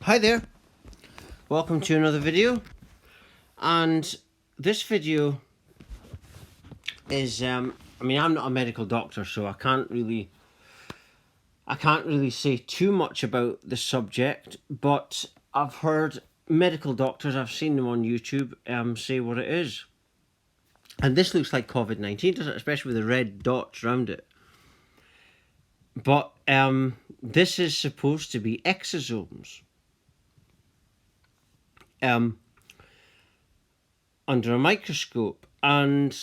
Hi there, welcome to another video, and this video is I'm not a medical doctor, so I can't really say too much about the subject, but I've heard medical doctors, I've seen them on YouTube, say what it is. And this looks like COVID-19, doesn't it? Especially with the red dots around it. But this is supposed to be exosomes. Under a microscope, and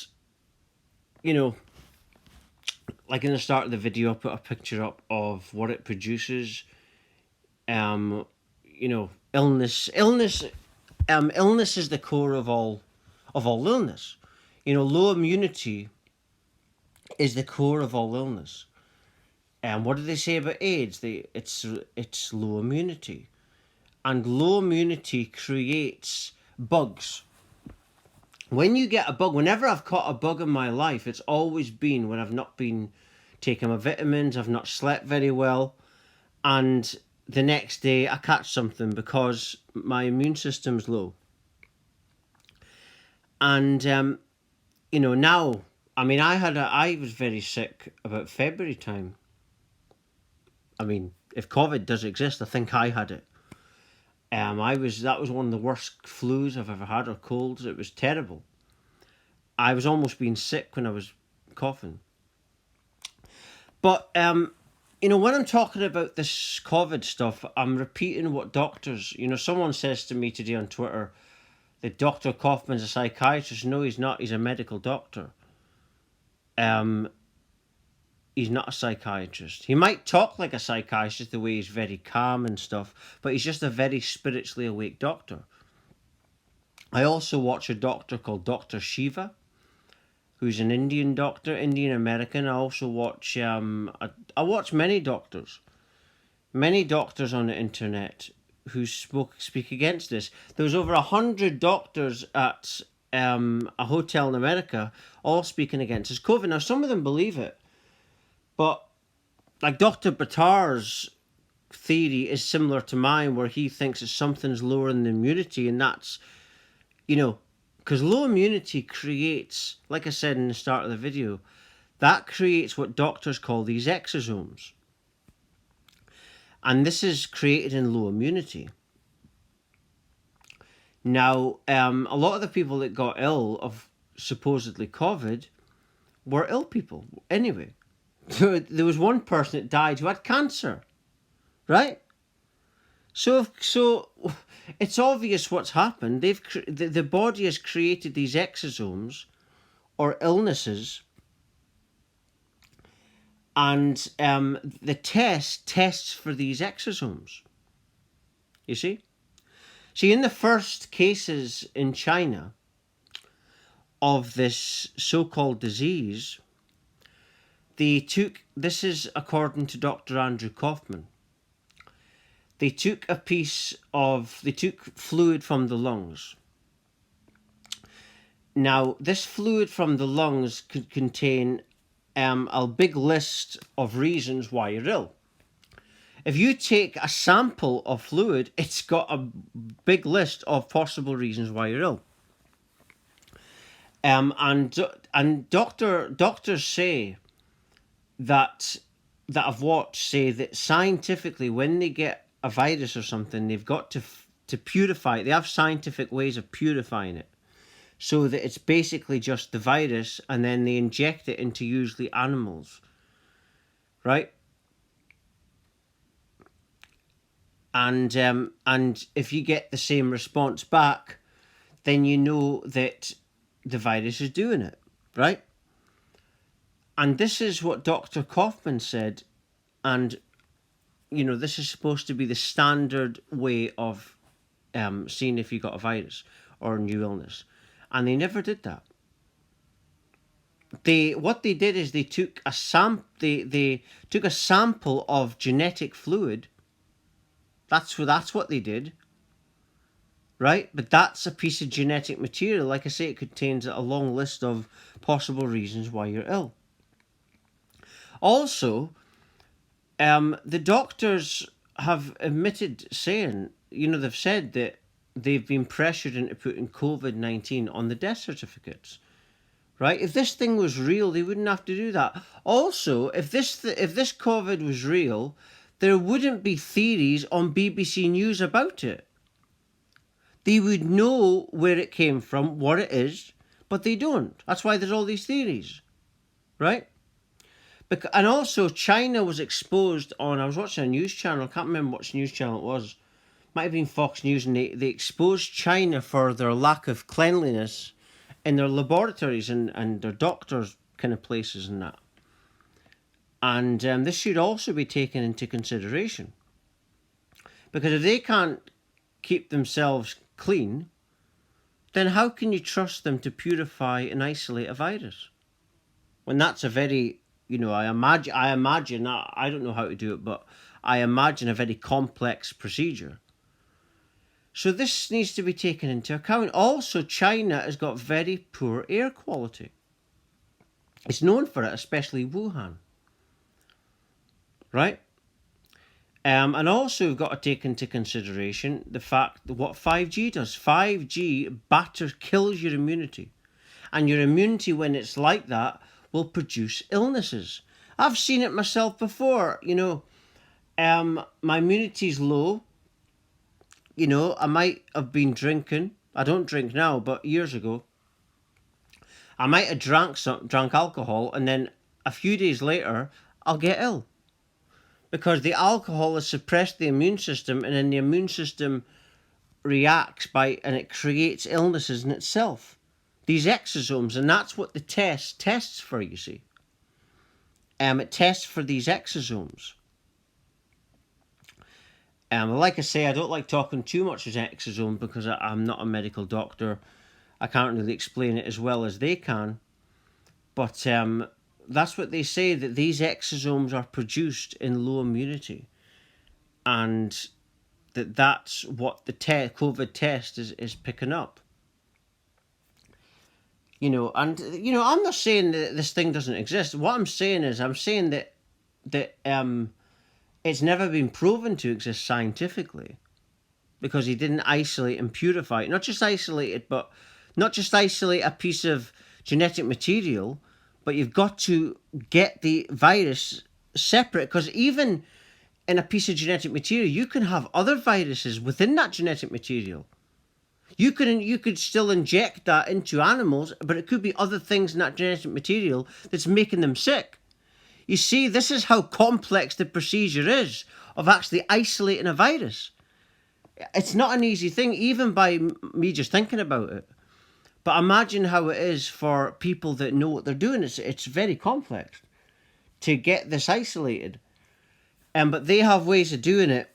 like in the start of the video, I put a picture up of what it produces. Illness is the core of all illness. Low immunity is the core of all illness. And what do they say about AIDS? It's low immunity, and low immunity creates bugs. When you get a bug, whenever I've caught a bug in my life, it's always been when I've not been taking my vitamins, I've not slept very well, and the next day I catch something because my immune system's low. And now, I was very sick about February time. If COVID does exist, I think I had it. That was one of the worst flus I've ever had, or colds. It was terrible. I was almost being sick when I was coughing. But when I'm talking about this COVID stuff, I'm repeating what doctors. Someone says to me today on Twitter that Dr. Kaufman's a psychiatrist. No, he's not. He's a medical doctor. He's not a psychiatrist. He might talk like a psychiatrist, the way he's very calm and stuff, but he's just a very spiritually awake doctor. I also watch a doctor called Dr. Shiva, who's an Indian doctor, Indian American. I also watch I watch many doctors on the internet who speak against this. There was over 100 doctors at a hotel in America, all speaking against this COVID. Now, some of them believe it, but like Dr. Buttar's theory is similar to mine, where he thinks that something's lowering the immunity, and that's, because low immunity creates, like I said in the start of the video, that creates what doctors call these exosomes. And this is created in low immunity. Now, a lot of the people that got ill of supposedly COVID were ill people anyway. There was one person that died who had cancer, right? So it's obvious what's happened. The body has created these exosomes or illnesses, and the tests for these exosomes. You see, in the first cases in China of this so-called disease, this is according to Dr. Andrew Kaufman, they took fluid from the lungs. Now, this fluid from the lungs could contain a big list of reasons why you're ill. If you take a sample of fluid, it's got a big list of possible reasons why you're ill. And doctors say that I've watched say that scientifically, when they get a virus or something, they've got to purify it. They have scientific ways of purifying it, so that it's basically just the virus, and then they inject it into usually animals, right? And if you get the same response back, then you know that the virus is doing it, right? And this is what Dr. Kaufman said, and this is supposed to be the standard way of seeing if you got a virus or a new illness, and they never did that. What they did is they took a sample of genetic fluid. That's what they did, right? But that's a piece of genetic material. Like I say, it contains a long list of possible reasons why you're ill. Also, the doctors have admitted saying, they've said that they've been pressured into putting COVID-19 on the death certificates. Right? If this thing was real, they wouldn't have to do that. Also, if this COVID was real, there wouldn't be theories on BBC News about it. They would know where it came from, what it is, but they don't. That's why there's all these theories, right? And also, China was exposed on. I was watching a news channel. I can't remember which news channel it was. Might have been Fox News, and they exposed China for their lack of cleanliness in their laboratories and their doctors' kind of places and that. And this should also be taken into consideration. Because if they can't keep themselves clean, then how can you trust them to purify and isolate a virus? When that's a very, I imagine, I don't know how to do it, but I imagine a very complex procedure. So this needs to be taken into account. Also, China has got very poor air quality. It's known for it, especially Wuhan. Right? And also we've got to take into consideration the fact that what 5G does. 5G kills your immunity. And your immunity, when it's like that, will produce illnesses. I've seen it myself before. My immunity's low. I might have been drinking. I don't drink now, but years ago, I might have drank alcohol, and then a few days later, I'll get ill. Because the alcohol has suppressed the immune system, and then the immune system reacts and it creates illnesses in itself. These exosomes, and that's what the tests for, you see. It tests for these exosomes. Like I say, I don't like talking too much as exosome because I'm not a medical doctor. I can't really explain it as well as they can. But that's what they say, that these exosomes are produced in low immunity. And that's what the COVID test is picking up. I'm not saying that this thing doesn't exist. What I'm saying is, that it's never been proven to exist scientifically, because he didn't isolate and purify it. Not just isolate a piece of genetic material, but you've got to get the virus separate, because even in a piece of genetic material, you can have other viruses within that genetic material. You could still inject that into animals, but it could be other things in that genetic material that's making them sick. You see, this is how complex the procedure is of actually isolating a virus. It's not an easy thing, even by me just thinking about it. But imagine how it is for people that know what they're doing. It's very complex to get this isolated. But they have ways of doing it.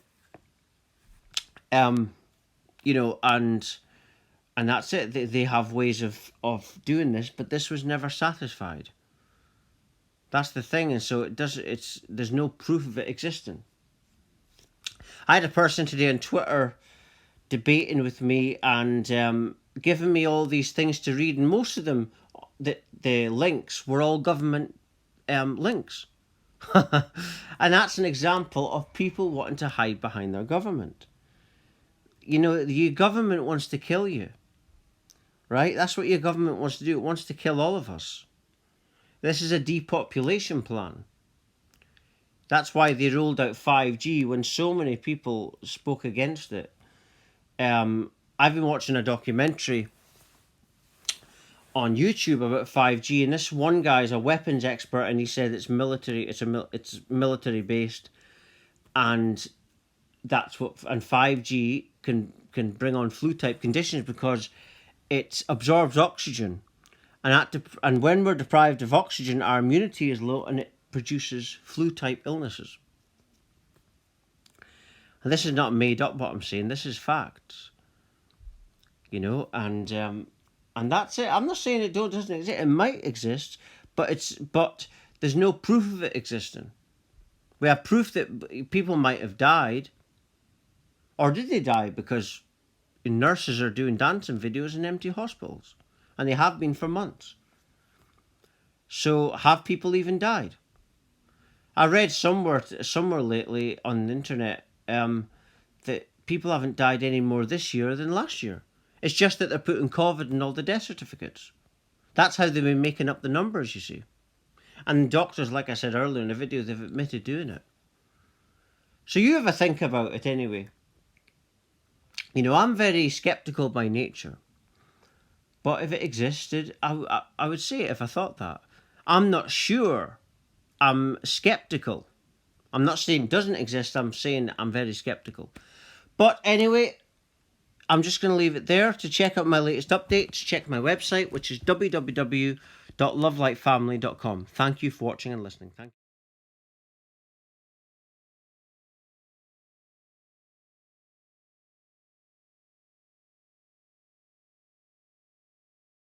And that's it. They have ways of doing this, but this was never satisfied. That's the thing, and so there's no proof of it existing. I had a person today on Twitter debating with me and giving me all these things to read, and most of them, the links were all government links. And that's an example of people wanting to hide behind their government. Your government wants to kill you, right? That's what your government wants to do. It wants to kill all of us. This is a depopulation plan. That's why they rolled out 5G when so many people spoke against it. I've been watching a documentary on YouTube about 5G, and this one guy's a weapons expert, and he said it's military. It's military based, and that's what. And 5G can bring on flu type conditions because it absorbs oxygen. And when we're deprived of oxygen, our immunity is low, and it produces flu-type illnesses. And this is not made up, what I'm saying. This is facts. And that's it. I'm not saying it doesn't exist. It might exist, but there's no proof of it existing. We have proof that people might have died, or did they die because nurses are doing dancing videos in empty hospitals. And they have been for months. So have people even died? I read somewhere lately on the internet that people haven't died any more this year than last year. It's just that they're putting COVID in all the death certificates. That's how they've been making up the numbers, you see. And doctors, like I said earlier in the video, they've admitted doing it. So you have a think about it anyway. You know, I'm very sceptical by nature. But if it existed, I would say it if I thought that. I'm not sure. I'm sceptical. I'm not saying it doesn't exist. I'm saying I'm very sceptical. But anyway, I'm just going to leave it there. To check out my latest updates, check my website, which is www.lovelightfamily.com. Thank you for watching and listening. Thank you.